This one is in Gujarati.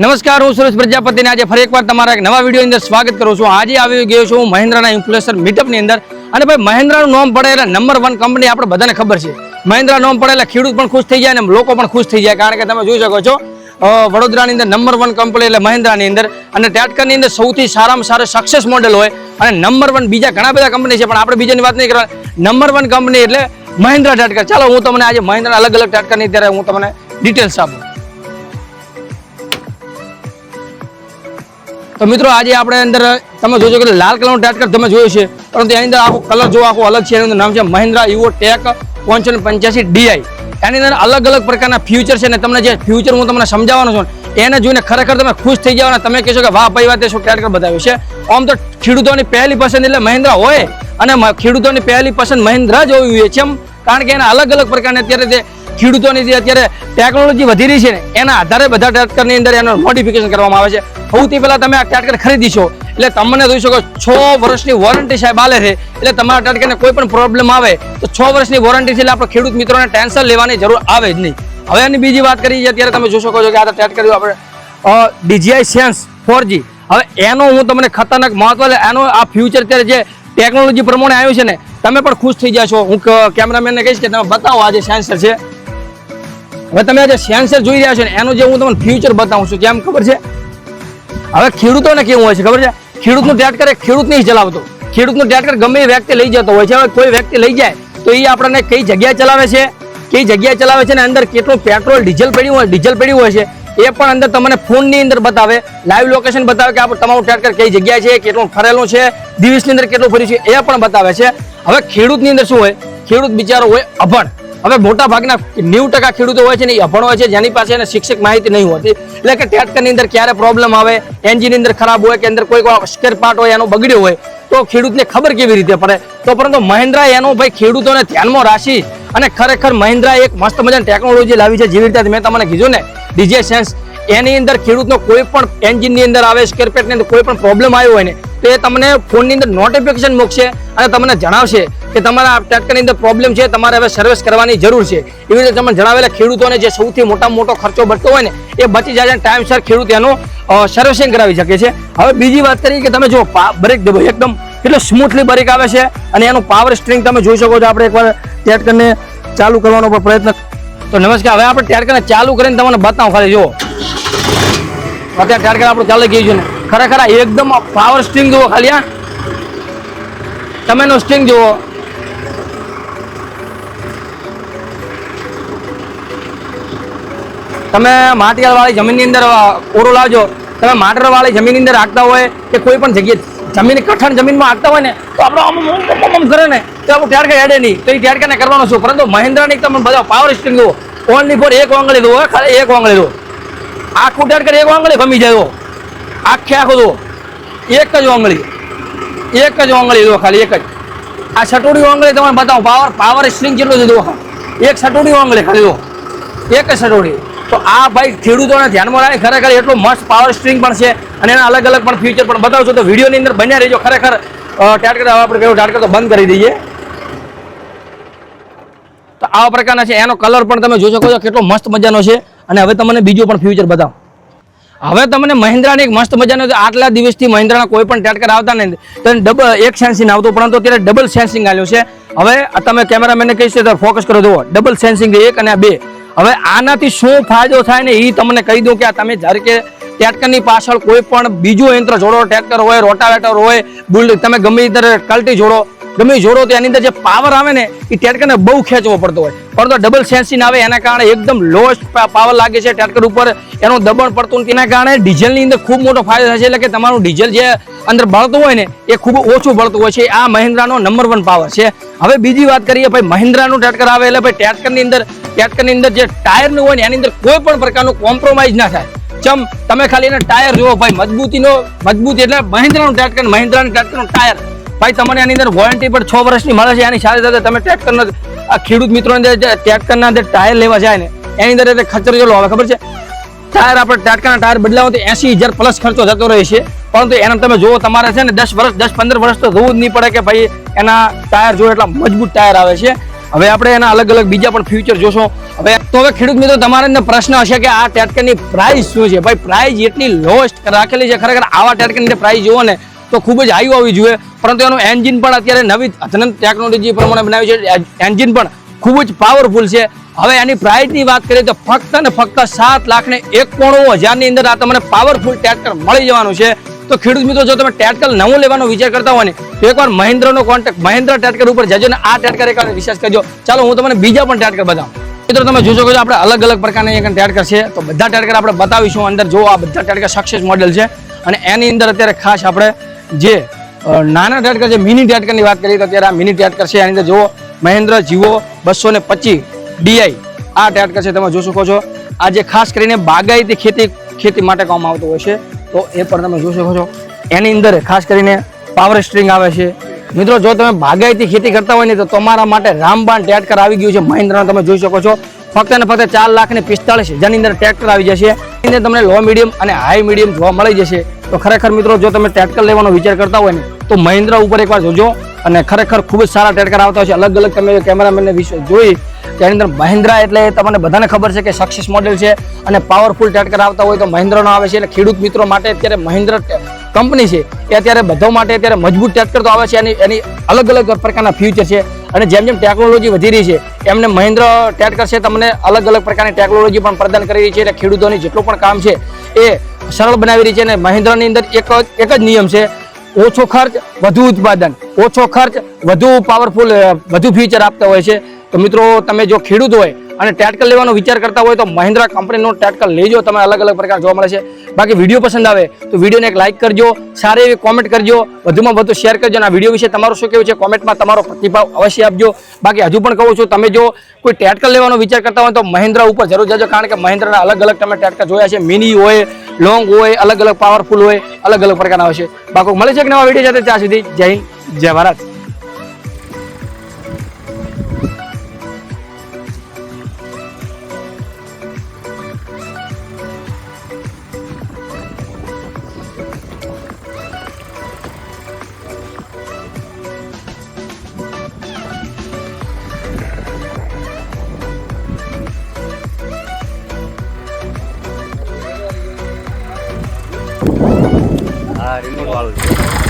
નમસ્કાર, હું સુરેશ પ્રજાપતિને આજે ફરી એકવાર તમારા એક નવા વિડીયો અંદર સ્વાગત કરું છું. આજે આવી ગયો છું મહિન્દ્રાના ઇન્ફ્લુએન્સર મીટઅપની અંદર. અને ભાઈ મહિન્દ્રાનું નામ પડે એટલે નંબર 1 કંપની આપણે બધાને ખબર છે. મહિન્દ્રા નામ પડે એટલે ખેડૂત પણ ખુશ થઈ જાય અને લોકો પણ ખુશ થઈ જાય, કારણ કે તમે જોઈ શકો છો વડોદરાની અંદર નંબર 1 કંપની એટલે મહિન્દ્રાની અંદર. અને ટ્રેક્ટરની અંદર સૌથી સારામાં સારા સક્સેસ મોડેલ હોય અને નંબર 1 બીજા ઘણા બધા કંપની છે, પણ આપણે બીજાની વાત નહીં કરવાની. નંબર 1 કંપની એટલે મહિન્દ્રા ટ્રેક્ટર. ચાલો હું તમને આજે મહિન્દ્રા અલગ અલગ ટ્રેક્ટરની અત્યારે હું તમને ડિટેલ્સ આપું. તો મિત્રો આજે આપણે અંદર તમે જોજો કે લાલ કલરનું ટ્રેક્ટર તમે જોયું છે, પરંતુ એની અંદર આખો કલર જો આખો અલગ છે. એનું નામ છે મહિન્દ્રા ઇવો ટેક 585 DI. એની અંદર અલગ અલગ પ્રકારના ફ્યુચર છે, ને તમને જે ફ્યુચર હું તમને સમજાવવાનો છું એને જોઈને ખરેખર તમે ખુશ થઈ જાવ અને તમે કહેશો કે વાહ ભાઈ વાત શું ટ્રેક્ટર બતાવ્યું છે. આમ તો ખેડૂતોની પહેલી પસંદ એટલે મહિન્દ્રા હોય અને ખેડૂતોની પહેલી પસંદ મહિન્દ્રા જ હોવી જોઈએ. કેમ? કારણ કે એના અલગ અલગ પ્રકારના અત્યારે જે ખેડૂતોની જે અત્યારે ટેકનોલોજી વધી રહી છે ને એના આધારે બધા ટ્રેક્ટરની અંદર એનું મોડિફિકેશન કરવામાં આવે છે. સૌથી પહેલા તમે આ ટ્રેક્ટર ખરીદી છો એટલે તમને જોઈ શકો 6 વર્ષની વોરંટી સાહેબ આલે છે. એટલે તમારા ટ્રેક્ટરને કોઈ પણ પ્રોબ્લેમ આવે તો 6 વર્ષની વોરંટી છે, એટલે આપણે ખેડૂત મિત્રોને ટેન્શન લેવાની જરૂર આવે જ નહીં. હવે એની બીજી વાત કરીએ અત્યારે તમે જોઈ શકો છો કે આ ટ્રેક્ટર આપણે DJI Sense 4G. હવે એનો હું તમને ખતરનાક મહત્વ એનો આ ફ્યુચર અત્યારે જે ટેકનોલોજી પ્રમાણે આવ્યું છે ને તમે પણ ખુશ થઈ જશો. હું કેમેરામેનને કહીશ કે તમે બતાવો આ જે સેન્સર છે. હવે તમે આ જે સેન્સર જોઈ રહ્યા છો ને એનું જે હું તમને ફ્યુચર બતાવું છું. કેમ ખબર છે? હવે ખેડૂતોને કેવું હોય છે ખબર છે? ખેડૂતનું ટ્રેક્ટર એ ખેડૂત નહીં ચલાવતો. ખેડૂતનું ટ્રેક્ટર ગમે એ વ્યક્તિ લઈ જતો હોય છે. હવે કોઈ વ્યક્તિ લઈ જાય તો એ આપણને કઈ જગ્યાએ ચલાવે છે, કઈ જગ્યાએ ચલાવે છે ને અંદર કેટલું પેટ્રોલ ડીઝલ પડ્યું હોય છે એ પણ અંદર તમને ફોનની અંદર બતાવે, લાઈવ લોકેશન બતાવે કે આપણે તમારું ટ્રેક્ટર કઈ જગ્યાએ છે, કેટલું ફરેલું છે, દિવસની અંદર કેટલું ફર્યું છે એ પણ બતાવે છે. હવે ખેડૂતની અંદર શું હોય? ખેડૂત બિચારો હોય અભણ. હવે મોટા ભાગના 90% ખેડૂતો હોય છે ને એ અભણ હોય છે, જેની પાસે એને શિક્ષક માહિતી નહીં હોતી. એટલે કે ટ્રેક્ટરની અંદર ક્યારે પ્રોબ્લેમ આવે, એન્જિનની અંદર ખરાબ હોય કે અંદર કોઈ સ્પેર પાર્ટ હોય એનો બગડ્યો હોય તો ખેડૂતને ખબર કેવી રીતે પડે? તો પરંતુ મહિન્દ્રા એનો ભાઈ ખેડૂતોને ધ્યાનમાં રાખી અને ખરેખર મહિન્દ્રા એક મસ્ત મજાની ટેકનોલોજી લાવી છે. જેવી રીતે મેં તમને કીધું ને DJI Sense, એની અંદર ખેડૂતનો કોઈ પણ એન્જિનની અંદર આવે, સ્પેર પાર્ટની અંદર કોઈ પણ પ્રોબ્લેમ આવ્યો હોય ને તો એ તમને ફોનની અંદર નોટિફિકેશન મૂકશે અને તમને જણાવશે કે તમારા ટ્રેક્ટરની અંદર પ્રોબ્લેમ છે, તમારે હવે સર્વિસ કરવાની જરૂર છે. એવી રીતે તમને જણાવેલા ખેડૂતોને જે સૌથી મોટો ખર્ચો બચતો હોય ને એ બચી જાય છે. ટાઈમસર ખેડૂત એનું સર્વિસિંગ કરાવી શકે છે. હવે બીજી વાત કરીએ કે તમે જો બ્રેક દેવો એકદમ કેટલો સ્મૂથલી બ્રેક આવે છે અને એનું પાવર સ્ટ્રિંગ તમે જોઈ શકો છો. આપણે એકવાર ટ્રેક્ટરને ચાલુ કરવાનો પ્રયત્ન. તો નમસ્કાર, હવે આપણે ટ્રેક્ટરને ચાલુ કરીને તમને બતાવું. ખાલી જુઓ અત્યારે ટ્રેક્ટર આપણું ચાલી ગયું છે ને ખરેખર એકદમ પાવર સ્ટ્રિંગ જુઓ. ખાલી આ તમે એનો સ્ટ્રિંગ જુઓ. તમે માટીયાળ વાળી જમીનની અંદર ઓરો લાવજો. તમે માટીયાળ વાળી જમીનની અંદર રાખતા હોય કે કોઈ પણ જગ્યાએ જમીન કઠણ જમીનમાં રાખતા હોય ને તો આપણે આમ કરે ને તો આપણું ટ્રેક્ટર હેડે નહીં. તો એ ટ્રેક્ટરને કરવાનું શું? પરંતુ મહિન્દ્રાની તમે બધા પાવર સ્ટ્રિંગ જુઓ. ઓનલી ફોર એક વાંગળી દો, ખાલી એક વાંગળી દો. આખું ટ્રેક્ટર એક વાંગળી ગમી જાય. આખું દો એક જ વાંગળી દો, ખાલી એક જ. આ સટોડી વાંગળી તમે બતાવો. પાવર સ્ટ્રિંગ કેટલું છે દો. એક સટોડી વાંગળી ખાલી દો, એક જ સટોડી. તો આ ભાઈ ખેડૂતોને ધ્યાનમાં રાખે ખરેખર એટલું મસ્ત પાવર સ્ટ્રિંગ પણ છે અને એના અલગ અલગ પણ ફ્યુચર પણ બતાવશો. તો વિડીયોની અંદર બન્યા રહેજો. ખરેખર ટ્રેક્ટર આપણે કેવું ટ્રેક્ટર તો બંધ કરી દઈએ. તો આવા પ્રકારના છે. એનો કલર પણ તમે જોઈ શકો છો કેટલો મસ્ત મજાનો છે. અને હવે તમને બીજું પણ ફ્યુચર બતાવો. હવે તમને મહિન્દ્રાની એક મસ્ત મજાનો આટલા દિવસથી મહિન્દ્રાના કોઈ પણ ટ્રેક્ટર આવતા નહીં તો ડબલ એક સેન્સિંગ આવતું, પરંતુ અત્યારે ડબલ સેન્સિંગ આવ્યો છે. હવે તમે કેમેરામેનને કહીશ તો ફોકસ કરો. જુઓ ડબલ સેન્સિંગ 1 અને 2. હવે આનાથી શું ફાયદો થાય ને એ તમને કહી દઉં કે આ તમે જ્યારે કે ટ્રેક્ટરની પાછળ કોઈ પણ બીજું યંત્ર જોડો, ટ્રેક્ટર હોય, રોટાવેટર હોય, બુલ તમે ગમે ત્યારે કલ્ટી જોડો, ગમે જોડો તો એની અંદર જે પાવર આવે ને એ ટ્રેક્ટરને બહુ ખેંચવો પડતો હોય. પરંતુ ડબલ સેન્સિંગ આવે એના કારણે એકદમ લો પાવર લાગે છે ટ્રેક્ટર ઉપર, એનું દબાણ પડતું નથી. એના કારણે ડીઝલની અંદર ખૂબ મોટો ફાયદો થાય છે. એટલે કે તમારું ડીઝલ જે અંદર બળતું હોય ને એ ખૂબ ઓછું બળતું હોય છે. આ મહિન્દ્રાનો નંબર 1 પાવર છે. હવે બીજી વાત કરીએ ભાઈ મહિન્દ્રાનું ટ્રેક્ટર આવે એટલે ભાઈ ટ્રેક્ટરની અંદર જે ટાયરનું હોય ને એની અંદર કોઈ પણ પ્રકારનું કોમ્પ્રોમાઇઝ ના થાય. ચમ તમે ખાલી એના ટાયર જુઓ ભાઈ, મજબૂતી એટલે મહિન્દ્રાનું ટ્રેક્ટરનું ટાયર ભાઈ તમને એની અંદર વોરંટી પણ 6 વર્ષની મળે છે. એની સાથે સાથે તમે ટ્રેક્ટરના ખેડૂત મિત્રોને ટ્રેક્ટરના અંદર ટાયર લેવા જાય ને એની અંદર ખર્ચો જેટલો આવે ખબર છે? ટાયર આપણે ટ્રેક્ટરના ટાયર બદલાવો તો 80,000 પ્લસ ખર્ચો જતો રહે છે. પરંતુ એને તમે જુઓ તમારે છે ને 10-15 વર્ષ તો જોવું જ નહીં પડે કે ભાઈ એના ટાયર જો એટલા મજબૂત ટાયર આવે છે. હવે આપણે એના અલગ અલગ બીજા પણ ફ્યુચર જોશો. હવે ખેડૂત મિત્રો તમારા અંદર પ્રશ્ન હશે કે આ ટ્રેક્ટરની પ્રાઇસ શું છે? ભાઈ પ્રાઇસ એટલી લોએસ્ટ રાખેલી છે. ખરેખર આવા ટ્રેક્ટરની પ્રાઇસ જુઓ ને તો ખૂબ જ હાઈ હોવી જોઈએ, પરંતુ એનું એન્જિન પણ અત્યારે નવી અધુનિક ટેકનોલોજી પ્રમાણે બનાવ્યું છે. એન્જિન પણ ખૂબ જ પાવરફુલ છે. હવે એની પ્રાઇસની વાત કરીએ તો ફક્ત ને ફક્ત 7,91,000 ની અંદર આ તમને પાવરફુલ ટ્રેક્ટર મળી જવાનું છે. તો ખેડૂત મિત્રો જો તમે ટ્રેક્ટર નવું લેવાનો વિચાર કરતા હોય ને તો એકવાર મહિન્દ્રાનો કોન્ટેક્ટ મહિન્દ્રા ટ્રેક્ટર ઉપર જજો ને આ ટ્રેક્ટર એકવાર રિસર્ચ કરજો. ચાલો હું તમને બીજા પણ ટ્રેક્ટર બતાવું. મિત્રો તમે જોઈ શકો છો આપણે અલગ અલગ પ્રકારના અહીંયા ટ્રેક્ટર છે, તો બધા ટ્રેક્ટર આપણે બતાવીશું. અંદર જો આ બધા ટ્રેક્ટર સક્સેસ મોડેલ છે અને એની અંદર અત્યારે ખાસ આપણે જે નાના ટ્રેક્ટર છે મિની ટ્રેક્ટરની વાત કરીએ તો અત્યારે આ મિની ટ્રેક્ટર છે. એની અંદર જુઓ મહિન્દ્રા જીવો 225 DI આ ટ્રેક્ટર છે, તમે જોઈ શકો છો. આ જે ખાસ કરીને બાગાયતી ખેતી માટે કામ આવતું હોય છે, તો એ પણ તમે જોઈ શકો છો. એની અંદર ખાસ કરીને પાવર સ્ટ્રિંગ આવે છે. મિત્રો જો તમે બાગાયતી ખેતી કરતા હોય ને તો તમારા માટે રામબાણ ટ્રેક્ટર આવી ગયું છે મહિન્દ્રા, તમે જોઈ શકો છો. ફક્ત ને ફક્ત 4,45,000 ની અંદર ટ્રેક્ટર આવી જશે. એની અંદર તમને લો મીડિયમ અને હાઈ મીડિયમ જોવા મળી જશે. તો ખરેખર મિત્રો જો તમે ટ્રેક્ટર લેવાનો વિચાર કરતા હોય ને તો મહિન્દ્રા ઉપર એકવાર જોજો, અને ખરેખર ખૂબ જ સારા ટ્રેક્ટર આવતા હોય છે. અલગ અલગ તમે કેમેરામેનને જોઈ તેની અંદર મહિન્દ્રા એટલે તમને બધાને ખબર છે કે સક્સેસ મોડેલ છે અને પાવરફુલ ટ્રેક્ટર આવતા હોય તો મહિન્દ્રાનો આવે છે. એટલે ખેડૂત મિત્રો માટે અત્યારે મહિન્દ્રા કંપની છે એ અત્યારે બધા માટે અત્યારે મજબૂત ટ્રેક્ટર તો આવે છે. એની અલગ અલગ પ્રકારના ફ્યુચર છે, અને જેમ જેમ ટેકનોલોજી વધી રહી છે એમને મહિન્દ્રા ટ્રેક્ટર છે તમને અલગ અલગ પ્રકારની ટેકનોલોજી પણ પ્રદાન કરી રહી છે. એટલે ખેડૂતોની જેટલું પણ કામ છે એ સરળ બનાવી રહી છે. અને મહિન્દ્રાની અંદર એક જ નિયમ છે, ઓછો ખર્ચ વધુ ઉત્પાદન, ઓછો ખર્ચ વધુ પાવરફુલ, વધુ ફ્યુચર આપતા હોય છે. તો મિત્રો તમે જો ખેડૂત હોય અને ટ્રેક્ટર લેવાનો વિચાર કરતા હોય તો મહિન્દ્રા કંપનીનો ટ્રેક્ટર લેજો. તમે અલગ અલગ પ્રકાર જોવા મળે છે. બાકી વિડીયો પસંદ આવે તો વિડીયોને એક લાઇક કરજો, સારી એવી કોમેન્ટ કરજો, વધુમાં વધુ શેર કરજો. અને આ વિડીયો વિશે તમારું શું કહેવું છે કોમેન્ટમાં તમારો પ્રતિભાવ અવશ્ય આપજો. બાકી હજુ પણ કહું છું, તમે જો કોઈ ટ્રેક્ટર લેવાનો વિચાર કરતા હોય તો મહિન્દ્રા ઉપર જરૂર જજો, કારણ કે મહિન્દ્રાના અલગ અલગ તમે ટ્રેક્ટર જોયા છે. મિની હોય, લોંગ હોય, અલગ અલગ પાવરફુલ હોય, અલગ અલગ પ્રકારના હોય છે. બાકી મળે છે એક નવા વિડીયો સાથે, ત્યાં સુધી જય હિન્દ, જય ભારત. રિમોટ વાળું છે.